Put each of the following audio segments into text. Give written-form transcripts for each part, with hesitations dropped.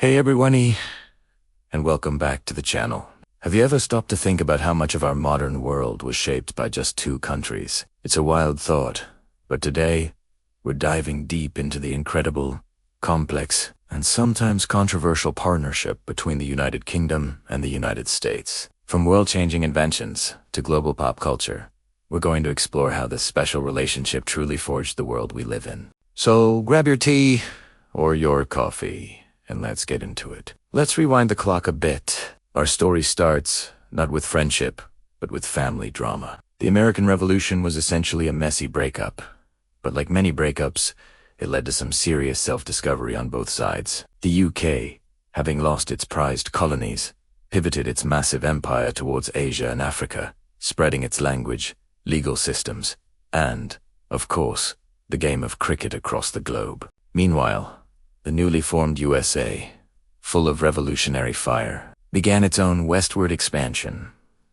Hey everyone, and welcome back to the channel. Have you ever stopped to think about how much of our modern world was shaped by just two countries? It's a wild thought, but today, we're diving deep into the incredible, complex, and sometimes controversial partnership between the United Kingdom and the United States. From world-changing inventions to global pop culture, we're going to explore how this special relationship truly forged the world we live in. So grab your tea or your coffee, and let's get into it. Let's rewind the clock a bit. Our story starts not with friendship, but with family drama. The American Revolution was essentially a messy breakup, but like many breakups, it led to some serious self-discovery on both sides. The UK, having lost its prized colonies, pivoted its massive empire towards Asia and Africa, spreading its language, legal systems, and, of course, the game of cricket across the globe. Meanwhile, the newly formed USA, full of revolutionary fire, began its own westward expansion,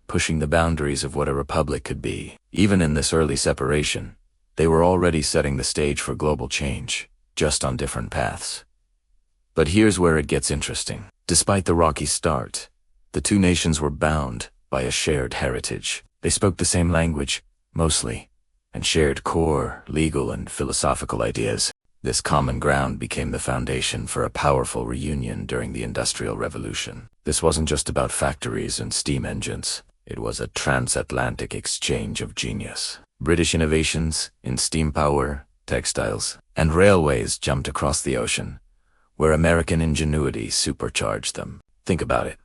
pushing the boundaries of what a republic could be. Even in this early separation, they were already setting the stage for global change, just on different paths. But here's where it gets interesting. Despite the rocky start, the two nations were bound by a shared heritage. They spoke the same language, mostly, and shared core, legal, and philosophical ideas. This common ground became the foundation for a powerful reunion during the Industrial Revolution. This wasn't just about factories and steam engines. It was a transatlantic exchange of genius. British innovations in steam power, textiles, and railways jumped across the ocean, where American ingenuity supercharged them. Think about it.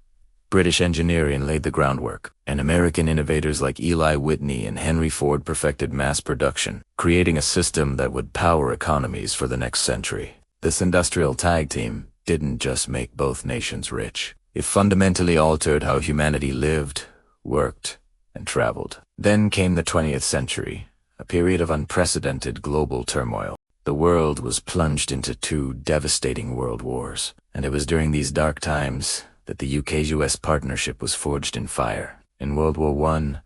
British engineering laid the groundwork, and American innovators like Eli Whitney and Henry Ford perfected mass production, creating a system that would power economies for the next century. This industrial tag team didn't just make both nations rich. It fundamentally altered how humanity lived, worked, and traveled. Then came the 20th century, a period of unprecedented global turmoil. The world was plunged into two devastating world wars, and it was during these dark times that the UK-US partnership was forged in fire. In World War I,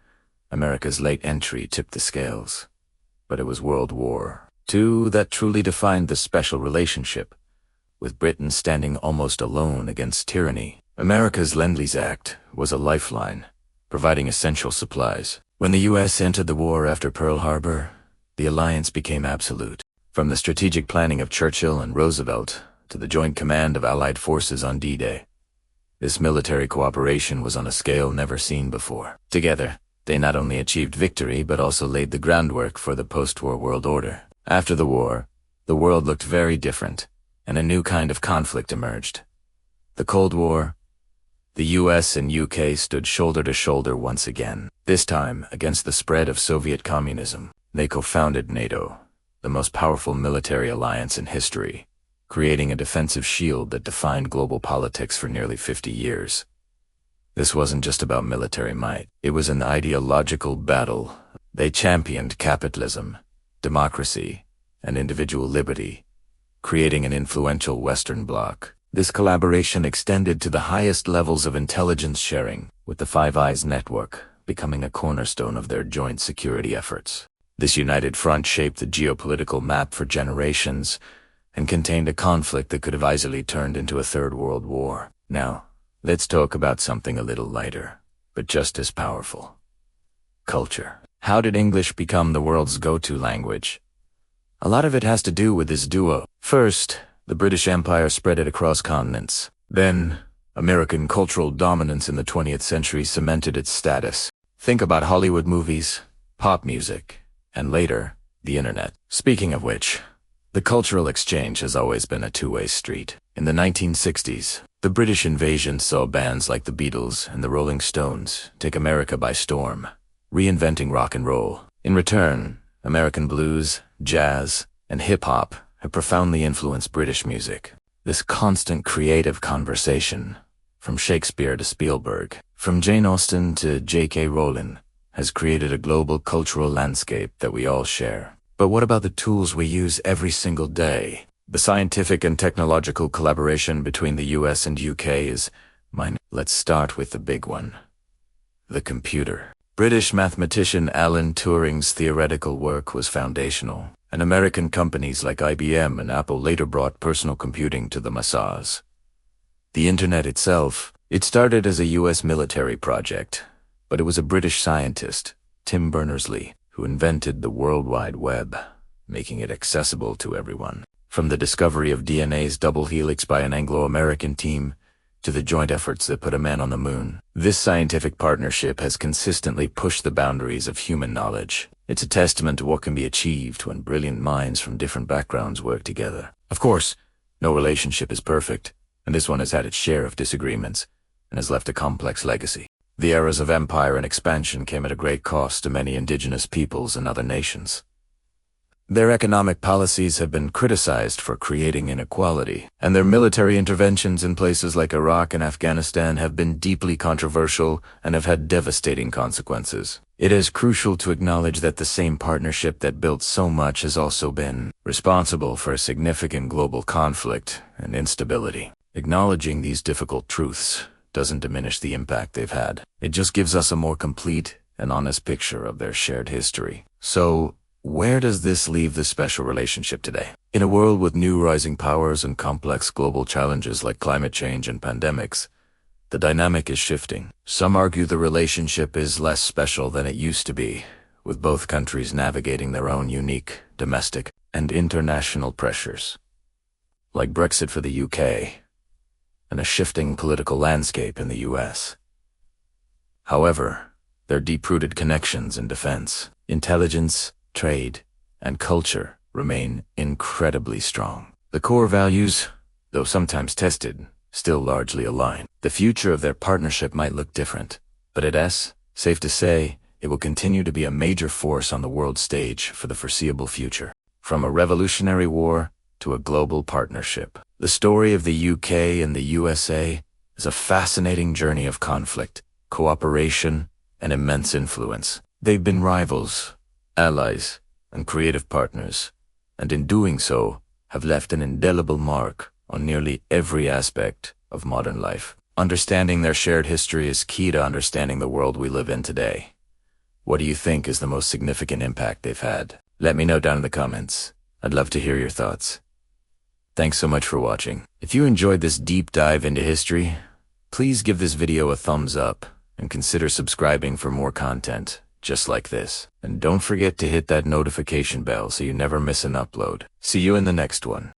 America's late entry tipped the scales. But it was World War II that truly defined the special relationship, with Britain standing almost alone against tyranny. America's Lend-Lease Act was a lifeline, providing essential supplies. When the US entered the war after Pearl Harbor, the alliance became absolute. From the strategic planning of Churchill and Roosevelt to the joint command of Allied forces on D-Day, this military cooperation was on a scale never seen before. Together, they not only achieved victory but also laid the groundwork for the post-war world order. After the war, the world looked very different, and a new kind of conflict emerged. The Cold War. The US and UK stood shoulder to shoulder once again, this time against the spread of Soviet communism. They co-founded NATO, the most powerful military alliance in history, creating a defensive shield that defined global politics for nearly 50 years. This wasn't just about military might. It was an ideological battle. They championed capitalism, democracy, and individual liberty, creating an influential Western bloc. This collaboration extended to the highest levels of intelligence sharing, with the Five Eyes network becoming a cornerstone of their joint security efforts. This united front shaped the geopolitical map for generations, and contained a conflict that could have easily turned into a third world war. Now, let's talk about something a little lighter, but just as powerful. Culture. How did English become the world's go-to language? A lot of it has to do with this duo. First, the British Empire spread it across continents. Then, American cultural dominance in the 20th century cemented its status. Think about Hollywood movies, pop music, and later, the internet. Speaking of which, the cultural exchange has always been a two-way street. In the 1960s, the British invasion saw bands like the Beatles and the Rolling Stones take America by storm, reinventing rock and roll. In return, American blues, jazz, and hip-hop have profoundly influenced British music. This constant creative conversation, from Shakespeare to Spielberg, from Jane Austen to J.K. Rowling, has created a global cultural landscape that we all share. But what about the tools we use every single day? The scientific and technological collaboration between the US and UK is mine. Let's start with the big one. The computer. British mathematician Alan Turing's theoretical work was foundational, and American companies like IBM and Apple later brought personal computing to the masses. The internet itself, it started as a US military project, but it was a British scientist, Tim Berners-Lee, who invented the World Wide Web, making it accessible to everyone. From the discovery of DNA's double helix by an Anglo-American team to the joint efforts that put a man on the moon, this scientific partnership has consistently pushed the boundaries of human knowledge. It's a testament to what can be achieved when brilliant minds from different backgrounds work together. Of course, no relationship is perfect, and this one has had its share of disagreements and has left a complex legacy. The eras of empire and expansion came at a great cost to many indigenous peoples and other nations. Their economic policies have been criticized for creating inequality, and their military interventions in places like Iraq and Afghanistan have been deeply controversial and have had devastating consequences. It is crucial to acknowledge that the same partnership that built so much has also been responsible for a significant global conflict and instability. Acknowledging these difficult truths doesn't diminish the impact they've had. It just gives us a more complete and honest picture of their shared history. So, where does this leave this special relationship today? In a world with new rising powers and complex global challenges like climate change and pandemics, the dynamic is shifting. Some argue the relationship is less special than it used to be, with both countries navigating their own unique domestic and international pressures, like Brexit for the UK and a shifting political landscape in the US. However, their deep-rooted connections in defense, intelligence, trade, and culture remain incredibly strong. The core values, though sometimes tested, still largely align. The future of their partnership might look different, but it's safe to say it will continue to be a major force on the world stage for the foreseeable future. From a revolutionary war to a global partnership, the story of the UK and the USA is a fascinating journey of conflict, cooperation, and immense influence. They've been rivals, allies, and creative partners, and in doing so, have left an indelible mark on nearly every aspect of modern life. Understanding their shared history is key to understanding the world we live in today. What do you think is the most significant impact they've had? Let me know down in the comments. I'd love to hear your thoughts. Thanks so much for watching. If you enjoyed this deep dive into history, please give this video a thumbs up and consider subscribing for more content just like this. And don't forget to hit that notification bell so you never miss an upload. See you in the next one.